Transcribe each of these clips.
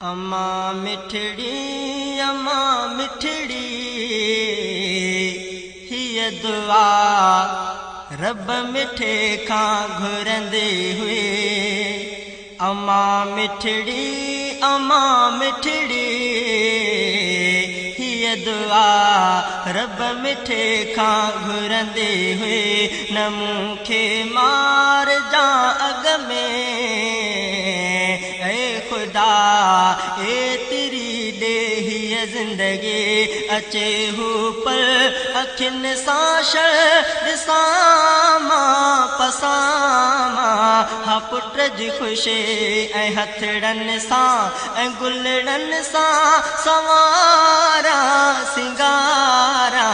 अम्मा मिठड़ी हिय दुआ रब मिठे खां घुरंदे हुए। अम्मा मिठड़ी हिय दुआ रब मिठे खां घुरंदे हुए। न मूंखे मार जा अग में खुदा ए तेरी दे हिय जिंदगी अचे हू पर अखिन सां ॾिसां पसां हा पुट जी ख़ुशी ऐं हथड़नि सां ऐं गुलड़नि सां सवारा सिंगारा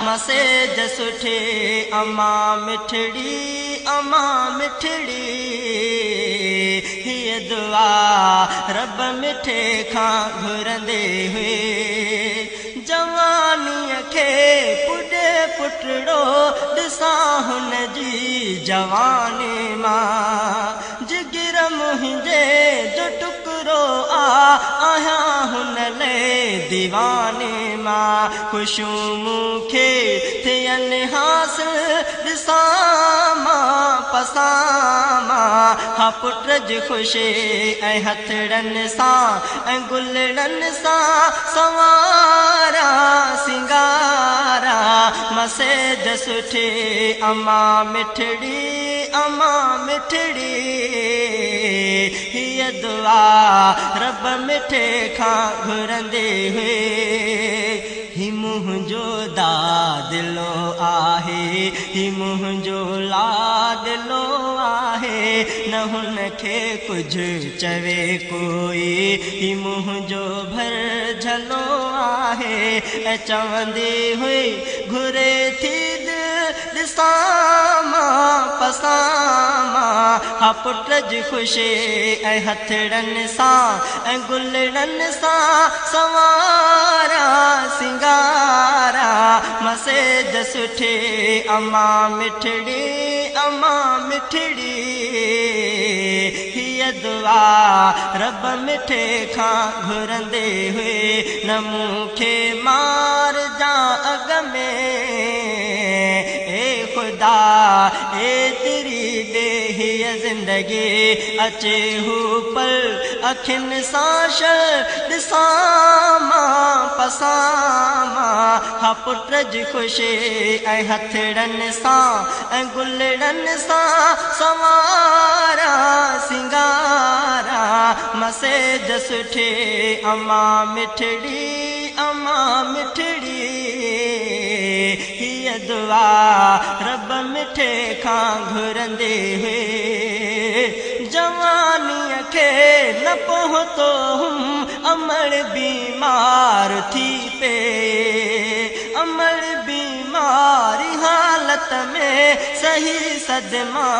मसेज सुठे। अम्मा मिठड़ी हिय दुआ रब मिठे खां घुरंदे हुए। जवानीअ खे पुॾे पुटड़ो ॾिसां हुन जी जवानी मां जिगर मुंहिंजे जो टुकड़ो आहियां हुन लाइ दीवाने मां। ख़ुशियूं मूंखे थियनि हासिल ॾिसां पसां हा पुट जी ख़ुशी ऐं हथड़नि सां ऐं गुलड़नि सां सवारा सिंगारा मसेज सुठे। अम्मा मिठड़ी हिय दुआ रब मिठे खां घुरंदे हुए। ही मुंहिंजो दादिलो आहे, ही मुंहिंजो लाडलो आहे, न हुन खे कुझु चवे कोई, ही मुंहिंजो भर झलो आहे। ऐं चवंदी हुई घुरे थी ॾिसां पसां हा पुट जी ख़ुशी ऐं हथड़नि सां ऐं गुलड़नि सां सवारा सिंगारा मसेज सुठे। अम्मा मिठड़ी हिय दुआ रब मिठे खां घुरंदे हुए। न मूंखे मार जा अग में खुदा ए तेरी दे हिय जिंदगी अचे हू पर अखिन सां ॾिसां पसां हा पुट जी ख़ुशी ऐं हथड़नि सां ऐं गुलड़नि सां सवारा सिंगारा मसेज सुठे। अम्मा मिठड़ी हिय दुआ रब मिठे खां घुरंदे हुए। जवानीअ खे न पहुतो अमड़ बीमार थी पे, अमड़ बीमारी हालत में सही सदमा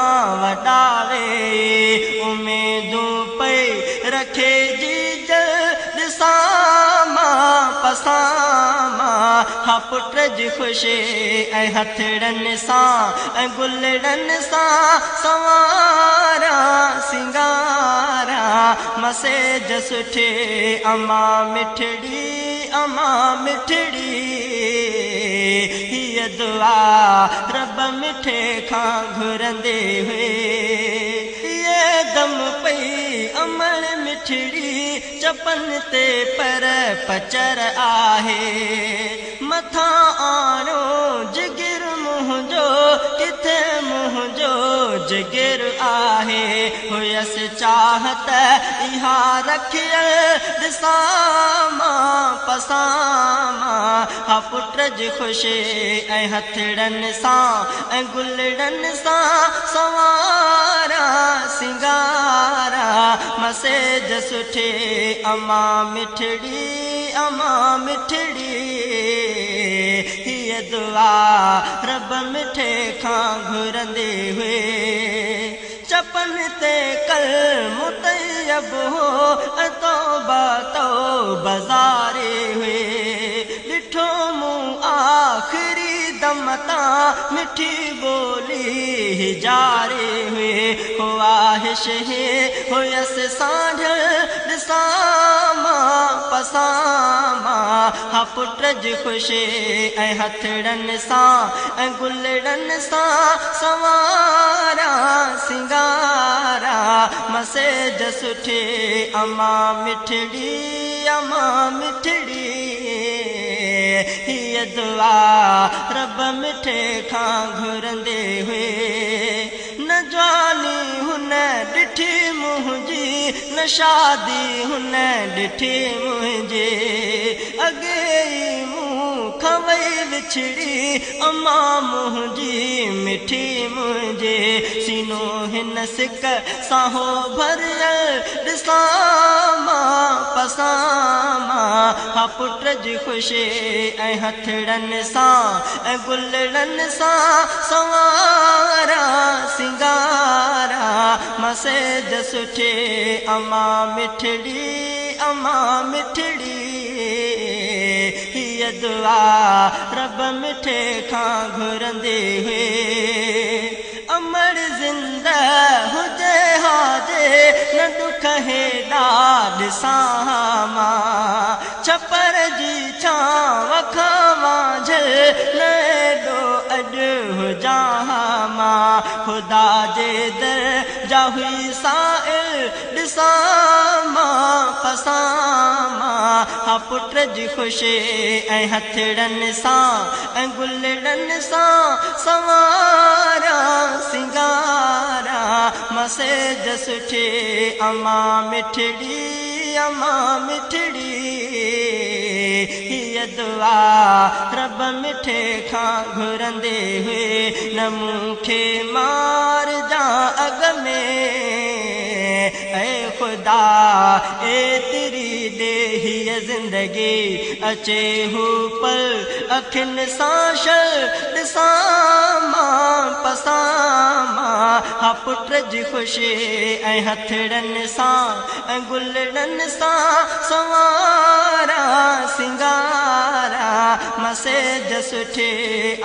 वॾावे। उमेदूं पई रखे जी ॾिसां पसां हा पुट जी ख़ुशी ऐं हथड़नि सां ऐं गुलड़नि सां सवारा सिंगारा मसेज सुठे। अम्मा मिठड़ी हिय दुआ रब मिठे खां घुरंदे हुए। ये दम पई अमड़ मिठड़ी चपन ते पर पचर आहे। मथां आणो जिगर मुंहिंजो किथे मुंहिंजो जिगर आहे। हुयसि चाहत इहा रखियल ॾिसां पसां हा पुट जी ख़ुशी ऐं हथड़नि सां ऐं गुलड़नि सां सवारा सिंगारा मसेज सुठे। अम्मा मिठड़ी हिय दुआ रब मिठे खां घुरंदे हुए। चपन ते कल मुतयब हो तौबा बाज़ारे हुए। ॾिठो मूं आख़िरी दम तां मिठी बोली जारे हुए। ख्वाहिश है हुयस सांझ ॾिसां पसामा हा पुट जी ख़ुशी ऐं हथड़नि सां ऐं गुलड़नि सां सवारा सिंगारा मसेज सुठी अम्मा मिठड़ी अम्मा मिठड़ी हीअ दुआ रब मिठे खां घुरंदे हुए न जवानी हुन ॾिठी मुंहिंजी न शादी हुन ॾिठी मुंहिंजे अॻे ई मूं खां वई विछड़ी अम्मा मुंहिंजी मिठी मुंहिंजे सीनो हिन सिक सां हो भरियल ॾिसां मां पसामा हा पुट जी ख़ुशी ऐं हथड़नि सां ऐं गुलड़नि सां सवारा सिंगारा मसेज सुठी अम्मा मिठड़ी अम्मा मिठड़ी हीअ दुआ रब मिठे खां घुरंदे हुए अमर ज़िंदा हुजे हाजे न दुख हेॾा ॾिसां मां छपर जी छांव खावां झल न एॾो अॼु हुजां मां ख़ुदा जे दर जा हुई साइल ॾिसां मां पसामा हा पुट जी ख़ुशी ऐं हथड़नि सां ऐं गुलड़नि सां सवारा सिंगारा मसेज सुठी अम्मा मिठड़ी अम्मा मिठड़ी हीअ दुआ रब मिठे खां घुरंदे हुए न मूंखे मार जा अॻ में ऐ ख़ुदा एतिरी ॾे हीअ ज़िंदगी अचे हू पल अखियुनि सां शल ॾिसां मां पसामा हा पुट जी ख़ुशी ऐं हथड़नि सां ऐं गुलड़नि सां सवारा सिंगारा मसेज सुठी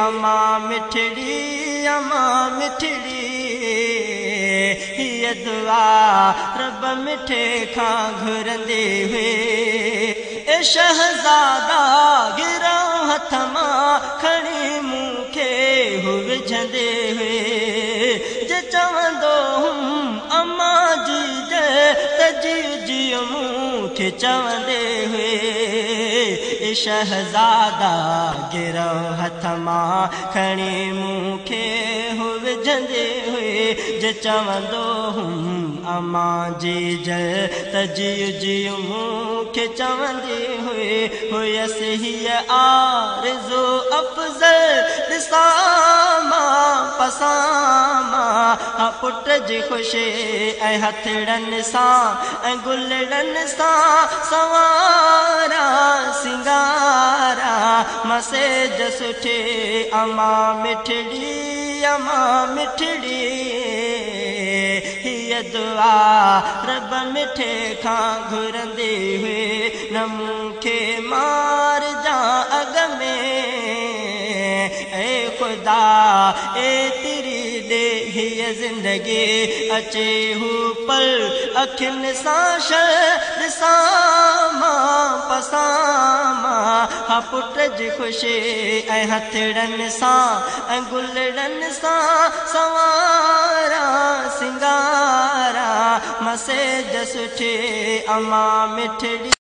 अम्मा मिठड़ी अम्मा मिठड़ी हीअ दुआ रब मिठे खां घुरंदे हुए ए शहज़ादा गिरो हथ मां खणी मूंखे हू विझंदे हुए जे चवंदो हुम अम्मा जी जय त जी मूंखे चवंदे हुए ए शहज़ादा गिरो हथ मां खणी मूंखे हू विझंदे हुए जे चवंदो हुम अम्मा जी जय त जी मूंखे चवंदे हुए हुयसि हीअ आरज़ू अफ़ज़ल ॾिसां मां पसामा हा पुट जी ख़ुशी ऐं हथड़नि सां ऐं गुलड़नि सां सवारा सिंगारा मसेज सुठी अम्मा मिठड़ी अम्मा मिठड़ी हीअ दुआ रब मिठे खां घुरंदे हुए न मूंखे मार जा अॻ में ऐ ख़ुदा एतिरी ॾे हीअ ज़िंदगी अचे हू पल अखियुनि सां शल ॾिसां मां पसामा हा पुट जी ख़ुशी ऐं हथड़नि सां ऐं गुलड़नि सां सवारा सिंगारा मसेज सुठी अम्मा मिठड़ी